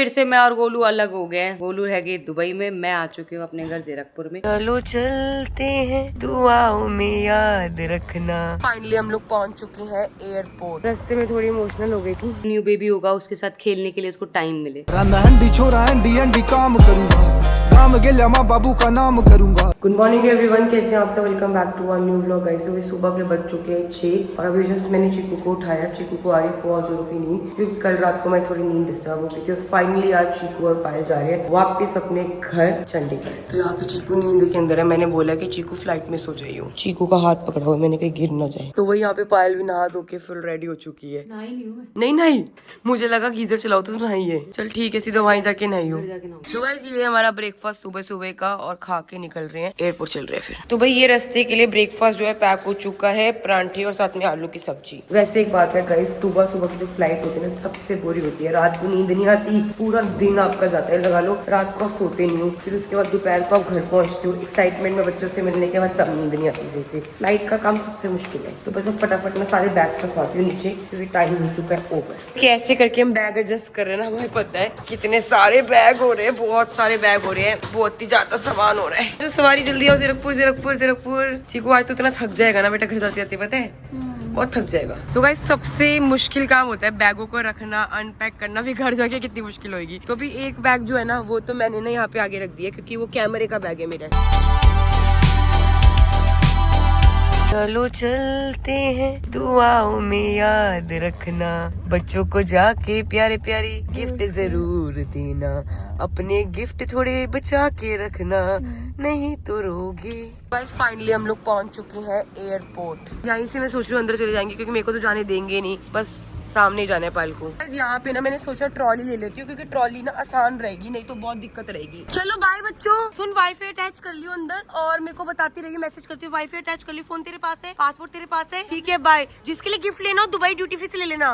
फिर से मैं और गोलू अलग हो गए हैं। गोलू रह गई दुबई में, मैं आ चुकी हूँ अपने घर जीरकपुर में। चलो चलते हैं, दुआओं में याद रखना। फाइनली हम लोग पहुंच चुके हैं एयरपोर्ट। रास्ते में थोड़ी इमोशनल हो गई थी। न्यू बेबी होगा, उसके साथ खेलने के लिए उसको टाइम मिले। छोरा हंडी काम करूंगा, काम गेल्या माँ बाबू का नाम करूंगा। गुड मॉर्निंग एवरीवन, कैसे हैं आप सब? Welcome back to one new vlog. Guys सुबह के बज चुके हैं 6 और अभी जस्ट मैंने चीकू को उठाया। चीकू को आ रही बहुत जोरों की नींद, क्योंकि कल रात को मैं थोड़ी नींद डिस्टर्ब हो गई थी। फाइनली आज चीकू और पायल जा रहे हैं वापस अपने घर चंडीगढ़। तो यहाँ पे चीकू नींद के अंदर है। मैंने बोला कि चीकू फ्लाइट में सो जाइए। चीकू का हाथ पकड़ा हुआ, मैंने कहीं गिर ना जाए। तो वही यहाँ पे पायल भी नहा धो के फुल रेडी हो चुकी है। नहीं मुझे लगा गीजर चलाओ तो नहाई है। चल ठीक है, सीधा वहीं जाके नहाई हो। सो गाइस ये हमारा ब्रेकफास्ट सुबह सुबह का, और खा के निकल रहे हैं एयरपोर्ट चल रहे हैं फिर। तो भाई ये रास्ते के लिए ब्रेकफास्ट जो है पैक हो चुका है, परांठे और साथ में आलू की सब्जी। वैसे एक बात है गाइस, सुबह सुबह की जो फ्लाइट होती है ना सबसे बोरी होती है। रात को नींद नहीं आती, पूरा दिन आपका जाता है। लगा लो रात को सोते नहीं हो, फिर उसके बाद दोपहर को आप घर पहुंचते हो एक्साइटमेंट में बच्चों से मिलने के बाद, तब नींद नहीं आती सही से। फ्लाइट का काम सबसे मुश्किल है। तो बस फटाफट मैं सारे बैग्स रखवाती हूँ नीचे, क्योंकि टाइम हो चुका है ओवर। कैसे करके हम बैग एडजस्ट कर रहे हैं ना, हमें पता है कितने सारे बैग हो रहे हैं, बहुत सारे बैग हो रहे हैं, बहुत ही ज्यादा सामान हो रहा है। जो सवारी जल्दी आओ, जीरकपुर जीरकपुर जीरकपुर। चीकू आज तो इतना थक जाएगा ना बेटा, घर जाती जाती पता है बहुत थक जाएगा। सो गाइस सबसे मुश्किल काम होता है बैगों को रखना, अनपैक करना। भी घर जाके कितनी मुश्किल होगी। तो अभी एक बैग जो है ना वो तो मैंने ना यहाँ पे आगे रख दिया, क्योंकि वो कैमरे का बैग है मेरा। चलो चलते हैं, दुआओं में याद रखना, बच्चों को जाके प्यारे प्यारे गिफ्ट जरूर देना, अपने गिफ्ट थोड़े बचा के रखना, नहीं तो रोगे। बस फाइनली हम लोग पहुंच चुके हैं एयरपोर्ट। यहीं से मैं सोच रही हूँ अंदर चले जाएंगे, क्योंकि मेरे को तो जाने देंगे नहीं, बस सामने जाना है पायल को। यहाँ पे ना मैंने सोचा ट्रॉली ले लेती हूँ, क्योंकि ट्रॉली ना आसान रहेगी, नहीं तो बहुत दिक्कत रहेगी। चलो बाय बच्चों। सुन, वाईफाई अटैच कर लियो अंदर, और मेरे को बताती रहिए, मैसेज करती हूँ। वाईफाई अटैच कर लियो, फोन तेरे पास है, पासपोर्ट तेरे पास है, ठीक है बाय। जिसके लिए गिफ्ट लेना हो दुबई ड्यूटी फ्री से ले लेना।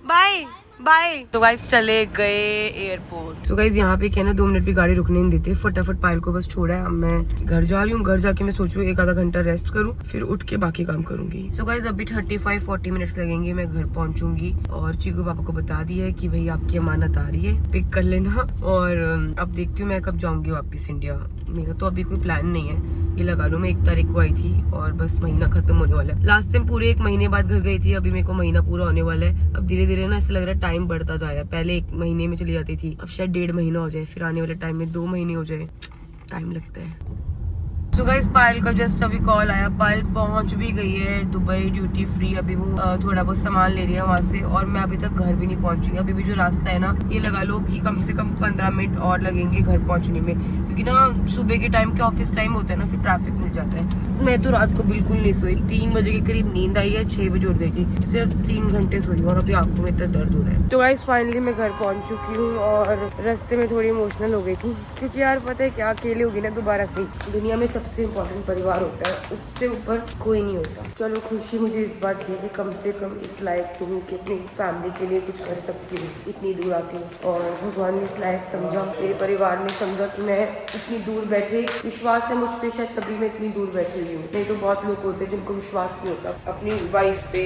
Bye bye. तो गाइस चले गए एयरपोर्ट। तो गाइस यहाँ पे क्या ना 2 मिनट भी गाड़ी रुकने नहीं देते। फटाफट पायल को बस छोड़ा है। अब मैं घर जा रही हूँ। घर जाके मैं सोचूं एक आधा घंटा रेस्ट करूँ, फिर उठ के बाकी काम करूंगी। सो गाइस अभी 35-40 मिनट्स लगेंगे, मैं घर पहुंचूंगी। और चीकू पापा को बता दिया है कि भाई आपकी अमानत आ रही है, पिक कर लेना। और अब देखती हूँ मैं कब जाऊंगी वापिस इंडिया। मेरा तो अभी कोई प्लान नहीं है। ये लगा लो मैं 1 तारीख को आई थी और बस महीना खत्म होने वाला है। लास्ट टाइम पूरे 1 महीने बाद घर गई थी, अभी मेरे को महीना पूरा होने वाला है। अब धीरे धीरे ना ऐसा लग रहा है टाइम बढ़ता जा रहा है। पहले 1 महीने में चली जाती थी, अब शायद 1.5 महीना हो जाए, फिर आने वाले टाइम में 2 महीने हो जाए। टाइम लगता है। सो गाइस पायल का जस्ट अभी कॉल आया। पायल पहुंच भी गई है दुबई ड्यूटी फ्री। अभी वो थोड़ा बहुत सामान ले रही है वहाँ से, और मैं अभी तक घर भी नहीं पहुंची। अभी भी जो रास्ता है ना, ये लगा लो कि कम से कम 15 मिनट और लगेंगे घर पहुंचने में, क्योंकि ना सुबह के टाइम के ऑफिस टाइम होता है ना, फिर ट्रैफिक मिल जाता है। मैं तो रात को बिल्कुल नहीं सोई। 3 बजे के करीब नींद आई है, 6 बजे उठ गई थी। सिर्फ 3 घंटे सोई और अभी आंखों में इतना दर्द हो रहा है। तो गाइस फाइनली मैं घर पहुंच चुकी हूँ, और रास्ते में थोड़ी इमोशनल हो गई थी, क्योंकि यार पता है क्या, अकेले होगी ना दोबारा से। दुनिया में सबसे इम्पोर्टेंट परिवार होता है, उससे ऊपर कोई नहीं होता। चलो खुशी मुझे इस बात की कि कम से कम इस लायक तो हूँ कि अपनी फैमिली के लिए कुछ कर सकती हूँ इतनी दूर आके। और भगवान ने इस लायक समझा, मेरे परिवार ने समझा कि मैं इतनी दूर बैठे, विश्वास है मुझ पे शायद तभी मैं इतनी दूर बैठी हुई हूँ। नहीं तो बहुत लोग होते हैं जिनको विश्वास नहीं होता अपनी वाइफ पे,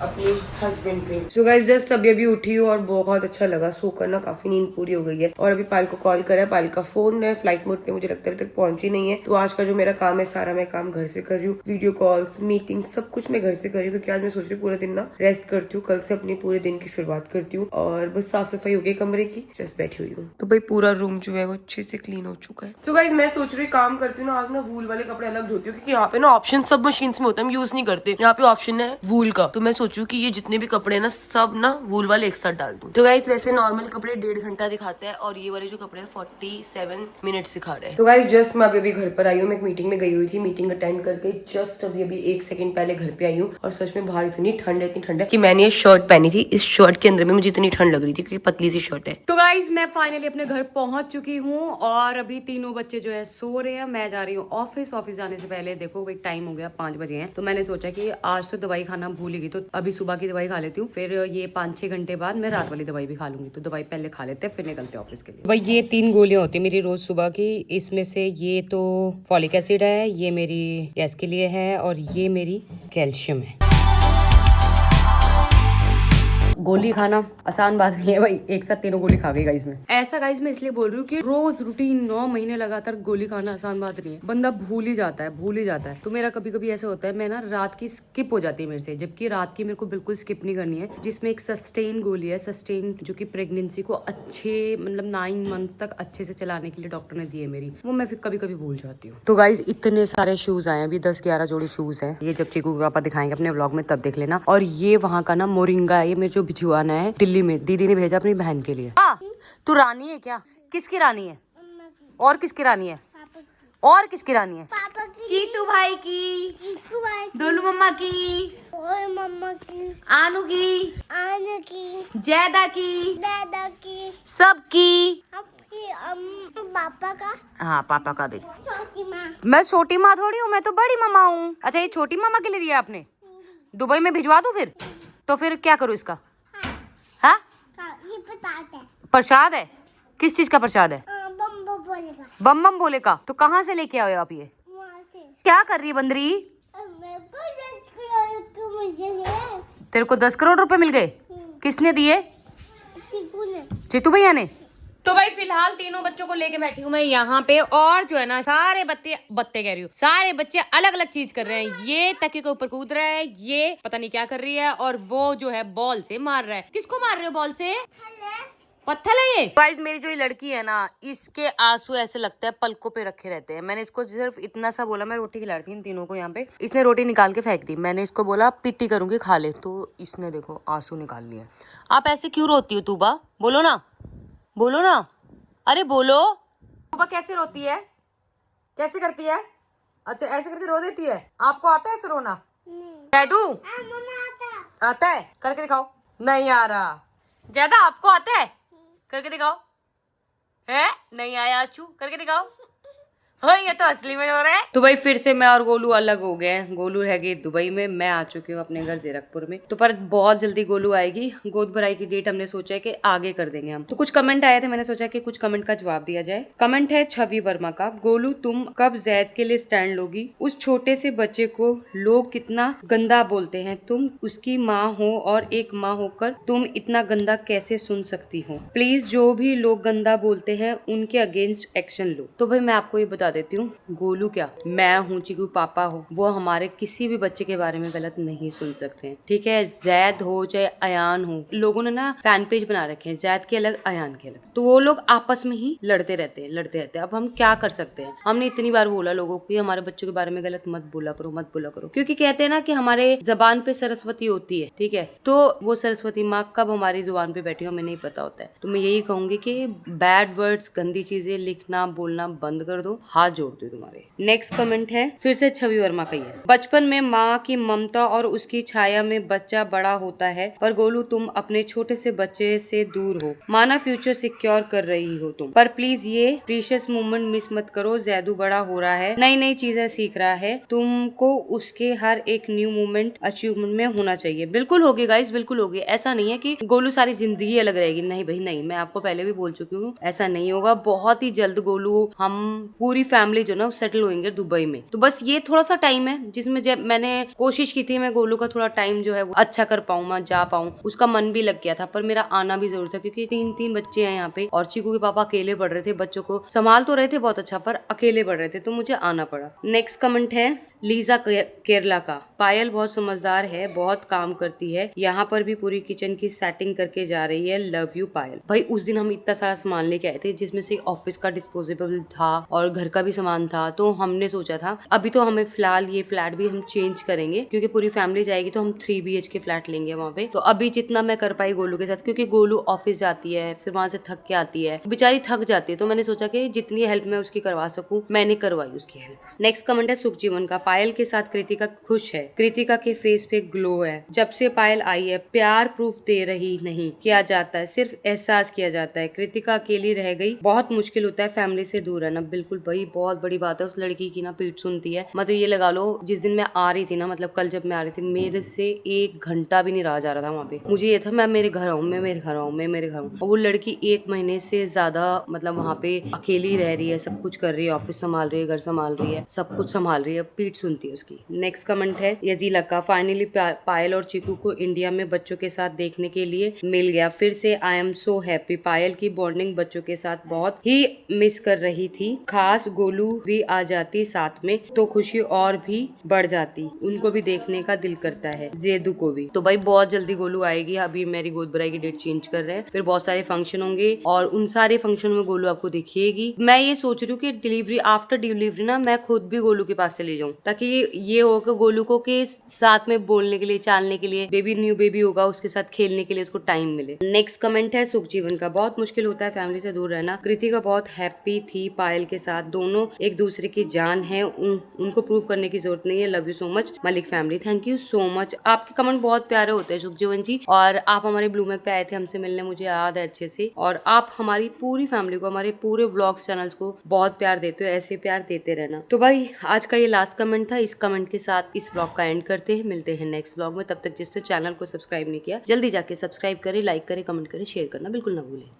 अपने हस्बैंड पे। सो गाइस जस्ट अभी उठी हूँ और बहुत अच्छा लगा सोकर ना, काफी नींद पूरी हो गई है। और अभी पायल को कॉल करा है, पायल का फोन है फ्लाइट मोड पे, मुझे लगता है अभी तक पहुंची नहीं है। तो आज का जो मेरा काम है सारा मैं काम घर से कर रही हूँ। वीडियो कॉल्स, मीटिंग सब कुछ मैं घर से कर रही हूँ, क्योंकि आज मैं सोच रही हूँ पूरा दिन ना रेस्ट करती हूँ। कल से अपनी पूरे दिन की शुरुआत करती हूँ, और बस साफ सफाई हो गई कमरे की, जस्ट बैठी हुई हूँ। तो भाई पूरा रूम जो है वो अच्छे से क्लीन हो चुका है। सो गाइस मैं सोच रही काम करती हूँ ना, आज ना वूल वाले कपड़े अलग धोती हूँ, क्योंकि यहाँ पे ना ऑप्शन सब मशीन में होता है, हम यूज नहीं करते। यहाँ पे ऑप्शन है वूल का, तो मैं सोचू कि ये जितने भी कपड़े ना सब ना वूल वाले एक साथ डाल दूं। तो गाइस वैसे नॉर्मल कपड़े 1.5 घंटा दिखाते हैं, और ये वाले जो कपड़े 47 मिनट दिखा रहे हैं। तो गाइस जस्ट मैं अभी घर पर आई हूँ। मैं एक मीटिंग में गई हुई थी, मीटिंग अटेंड करके जस्ट अभी 1 सेकंड पहले घर पे आई हूँ। और सच में बाहर इतनी ठंड है, इतनी ठंड है कि मैंने ये शर्ट पहनी थी। इस शर्ट के अंदर में मुझे इतनी ठंड लग रही थी, क्योंकि पतली सी शर्ट है। तो गाइज मैं फाइनली अपने घर पहुंच चुकी हूँ, और अभी तीनों बच्चे जो है सो रहे हैं। मैं जा रही हूँ ऑफिस। ऑफिस जाने से पहले देखो भाई टाइम हो गया 5 बजे हैं, तो मैंने सोचा कि आज तो दवाई खाना भूल गई, तो अभी सुबह की दवाई खा लेती हूँ, फिर ये 5-6 घंटे बाद मैं रात वाली दवाई भी खा लूंगी। तो दवाई पहले खा लेते हैं, फिर निकलते हैं ऑफिस के लिए। भाई ये 3 गोलियां होती है मेरी रोज सुबह की। इसमें से ये तो फॉलिक एसिड है, ये मेरी गैस के लिए है, और ये मेरी कैल्शियम है। गोली खाना आसान बात नहीं है भाई, एक साथ तीनों गोली खा गई गाइस में। ऐसा गाइस मैं इसलिए बोल रही हूँ कि रोज रूटीन 9 महीने लगातार गोली खाना आसान बात नहीं है, बंदा भूल ही जाता है। तो मेरा कभी कभी ऐसा होता है, मैं ना रात की स्किप हो जाती है मेरे से, जबकि रात की मेरे को बिल्कुल स्किप नहीं करनी है, जिसमें एक सस्टेन गोली है, सस्टेन जो कि प्रेगनेंसी को अच्छे मतलब 9 मंथ तक अच्छे से चलाने के लिए डॉक्टर ने दी है मेरी, वो मैं फिर कभी कभी भूल जाती हूँ। तो गाइस इतने सारे शूज आए हैं, अभी 10-11 जोड़ी शूज है, ये जब चीकू के पापा दिखाएंगे अपने व्लॉग में तब देख लेना। और ये वहाँ का ना मोरिंगा है, ये मेरे जो भिजवाना है दिल्ली में, दीदी ने भेजा अपनी बहन के लिए। तू रानी है क्या? किसकी रानी है? और किसकी रानी है? और किसकी रानी है? चीतू भाई की, डोलू मम्मा की, और मम्मा की, आनू की, जैदा की, दादा की, सबकी, आपकी पापा का, हाँ पापा का भी। छोटी माँ। मैं छोटी माँ थोड़ी हूँ, मैं तो बड़ी मामा हूँ। अच्छा ये छोटी मामा के लिए दिया आपने? दुबई में भिजवा दूँ फिर? तो फिर क्या करूँ इसका? हाँ ये बताते हैं। प्रसाद है? किस चीज का प्रसाद है? बम बम बोलेगा बम बम बोले का? तो कहाँ से लेके आए हो आप ये? वहाँ से। क्या कर रही है बंदरी? मेरे को 10 करोड़ मुझे है। तेरे को 10 करोड़ रुपए मिल गए? किसने दिए? टीकू ने। जीतू भैया ने। तो भाई फिलहाल तीनों बच्चों को लेके बैठी हूँ मैं यहाँ पे, और जो है ना सारे बत्ते कह रही हूँ, सारे बच्चे अलग अलग चीज कर रहे हैं। ये तकिए के ऊपर कूद रहा है, ये पता नहीं क्या कर रही है, और वो जो है बॉल से मार रहा है। किसको मार रहे हो बॉल से? पत्थर है ये। गाइस मेरी जो ये लड़की है ना, इसके आंसू ऐसे लगता है पलकों पे रखे रहते हैं। मैंने इसको सिर्फ इतना सा बोला, मैं रोटी खिला रही थी इन तीनों को यहाँ पे, इसने रोटी निकाल के फेंक दी। मैंने इसको बोला पिट्टी करूंगी खा ले, तो इसने देखो आंसू निकाल लिए। आप ऐसे क्यों रोती हो तूबा? बोलो ना, बोलो ना, अरे बोलो। तूबा कैसे रोती है? कैसे करती है? अच्छा ऐसे करके रो देती है। आपको आता है ऐसे रोना? कह दूं? मम्मा आता है? करके दिखाओ। नहीं आ रहा। ज्यादा आपको आता है? करके दिखाओ। है नहीं आया अच्छू? करके दिखाओ। हाँ ये तो असली में हो रहा है। तो भाई फिर से मैं और गोलू अलग हो गए हैं। गोलू रह गई दुबई में, मैं आ चुकी हूँ अपने घर जीरकपुर में। तो पर बहुत जल्दी गोलू आएगी। गोद भराई की डेट हमने सोचा है कि आगे कर देंगे हम। तो कुछ कमेंट आए थे, मैंने सोचा कि कुछ कमेंट का जवाब दिया जाए। कमेंट है छवि वर्मा का, गोलू तुम कब जैद के लिए स्टैंड लोगी? उस छोटे से बच्चे को लोग कितना गंदा बोलते हैं, तुम उसकी माँ हो और एक माँ होकर तुम इतना गंदा कैसे सुन सकती हो? प्लीज जो भी लोग गंदा बोलते हैं उनके अगेंस्ट एक्शन लो। तो भाई मैं आपको ये बता देती हूँ, गोलू क्या मैं हूँ, चिकू पापा हो, वो हमारे किसी भी बच्चे के बारे में गलत नहीं सुन सकते हैं, ठीक है? जैद हो चाहे अयान हो, लोगों ने ना फैन पेज बना रखे हैं, जैद के अलग अयान के अलग, तो वो लोग आपस में ही लड़ते रहते हैं। अब हम क्या कर सकते हैं? हमने इतनी बार बोला लोगों को कि हमारे बच्चों के बारे में गलत मत बोला करो, क्योंकि कहते हैं ना कि हमारे जबान पे सरस्वती होती है, ठीक है? तो वो सरस्वती माँ कब हमारी जुबान पे बैठी हो हमें नहीं पता होता है। तो मैं यही कहूंगी कि बैड वर्ड्स, गंदी चीजें लिखना बोलना बंद कर दो, हाथ जोड़ती हूँ तुम्हारे। नेक्स्ट कमेंट है फिर से छवि वर्मा का ही है। बचपन में माँ की ममता और उसकी छाया में बच्चा बड़ा होता है, पर गोलू तुम अपने छोटे से बच्चे से दूर हो, माना फ्यूचर सिक्योर कर रही हो तुम, पर प्लीज ये प्रीशियस मोमेंट मिस मत करो। जैदू बड़ा हो रहा है, नई नई चीजें सीख रहा है, तुमको उसके हर एक न्यू मोमेंट अचीवमेंट में होना चाहिए। बिल्कुल होगी गाइस, बिल्कुल होगी। ऐसा नहीं है कि गोलू सारी जिंदगी अलग रहेगी, नहीं भाई नहीं, मैं आपको पहले भी बोल चुकी हूँ ऐसा नहीं होगा। बहुत ही जल्द गोलू, हम पूरी फैमिली जो ना सेटल होंगे दुबई में। तो बस ये थोड़ा सा टाइम है जिसमें जब मैंने कोशिश की थी मैं गोलू का थोड़ा टाइम जो है वो अच्छा कर पाऊँ, मैं जा पाऊँ, उसका मन भी लग गया था, पर मेरा आना भी जरूर था क्योंकि 3 बच्चे हैं यहाँ पे और चीकू के पापा अकेले पढ़ रहे थे, बच्चों को संभाल तो रहे थे बहुत अच्छा पर अकेले पढ़ रहे थे, तो मुझे आना पड़ा। नेक्स्ट कमेंट है लीजा केरला का, पायल बहुत समझदार है, बहुत काम करती है, यहाँ पर भी पूरी किचन की सेटिंग करके जा रही है, लव यू पायल। भाई उस दिन हम इतना सारा सामान लेके आए थे जिसमें से ऑफिस का डिस्पोजेबल था और घर का भी सामान था, तो हमने सोचा था अभी तो हमें फिलहाल ये फ्लैट भी हम चेंज करेंगे क्योंकि पूरी फैमिली जाएगी तो हम 3 BHK फ्लैट लेंगे वहाँ पे। तो अभी जितना मैं कर पाई गोलू के साथ, क्योंकि गोलू ऑफिस जाती है फिर वहां से थक के आती है, बेचारी थक जाती है, तो मैंने सोचा कि जितनी हेल्प मैं उसकी करवा सकूँ मैंने करवाई उसकी हेल्प। नेक्स्ट कमेंट है सुखजीवन का, पायल के साथ कृतिका खुश है, कृतिका के फेस पे ग्लो है, जब से पायल आई है प्यार प्रूफ दे रही नहीं किया जाता है, सिर्फ एहसास किया जाता है, कृतिका अकेली रह गई, बहुत मुश्किल होता है फैमिली से दूर रहना। बिल्कुल भाई बहुत बड़ी बात है, उस लड़की की ना पीठ सुनती है। मतलब ये लगा लो जिस दिन मैं आ रही थी ना, मतलब कल जब मैं आ रही थी, मेरे से 1 घंटा भी नहीं रहा जा रहा था वहाँ पे। मुझे ये था मैं मेरे घर आऊँ, मैं मेरे घर आऊँ, मैं मेरे घर आऊँ, और वो लड़की 1 महीने से ज्यादा मतलब वहाँ पे अकेली रह रही है, सब कुछ कर रही है, ऑफिस संभाल रही है, घर संभाल रही है, सब कुछ संभाल रही है, पीठ सुनती है उसकी। नेक्स्ट कमेंट है यजीला का, फाइनली पायल और चीकू को इंडिया में बच्चों के साथ देखने के लिए मिल गया फिर से। I am so happy. पायल की बॉन्डिंग बच्चों के साथ बहुत ही मिस कर रही थी, खास गोलू भी आ जाती साथ में तो खुशी और भी बढ़ जाती। उनको भी देखने का दिल करता है, जेदू को भी। तो भाई बहुत जल्दी गोलू आएगी। अभी मेरी गोद भराई की डेट चेंज कर रहे हैं, फिर बहुत सारे फंक्शन होंगे और उन सारे फंक्शन में गोलू आपको दिखेगी। मैं ये सोच रही हूँ कि डिलीवरी आफ्टर डिलीवरी ना मैं खुद भी गोलू के पास चली जाऊँ, ताकि ये हो कि गोलू को के साथ में बोलने के लिए, चालने के लिए, बेबी न्यू बेबी होगा उसके साथ खेलने के लिए उसको टाइम मिले। नेक्स्ट कमेंट है सुखजीवन का, बहुत मुश्किल होता है फैमिली से दूर रहना। कृतिका बहुत हैप्पी थी पायल के साथ, दोनों एक दूसरे की जान है, उनको प्रूव करने की जरूरत नहीं है। Love you so much Malik family. Thank you so much. आपके कमेंट बहुत प्यारे होते हैं सुखजीवन जी, और आप हमारे ब्लूमैग पे आए थे हमसे मिलने, मुझे याद है अच्छे से। और आप हमारी पूरी फैमिली को, हमारे पूरे व्लॉग्स चैनल्स को बहुत प्यार देते हो, ऐसे प्यार देते रहना। तो भाई आज का ये लास्ट कमेंट था। इस कमेंट के साथ इस व्लॉग का एंड करते हैं। मिलते हैं नेक्स्ट व्लॉग में। तब तक जिसने चैनल को सब्सक्राइब नहीं किया जल्दी जाके सब्सक्राइब करें, लाइक करें, कमेंट करें, शेयर करना बिल्कुल ना भूलें।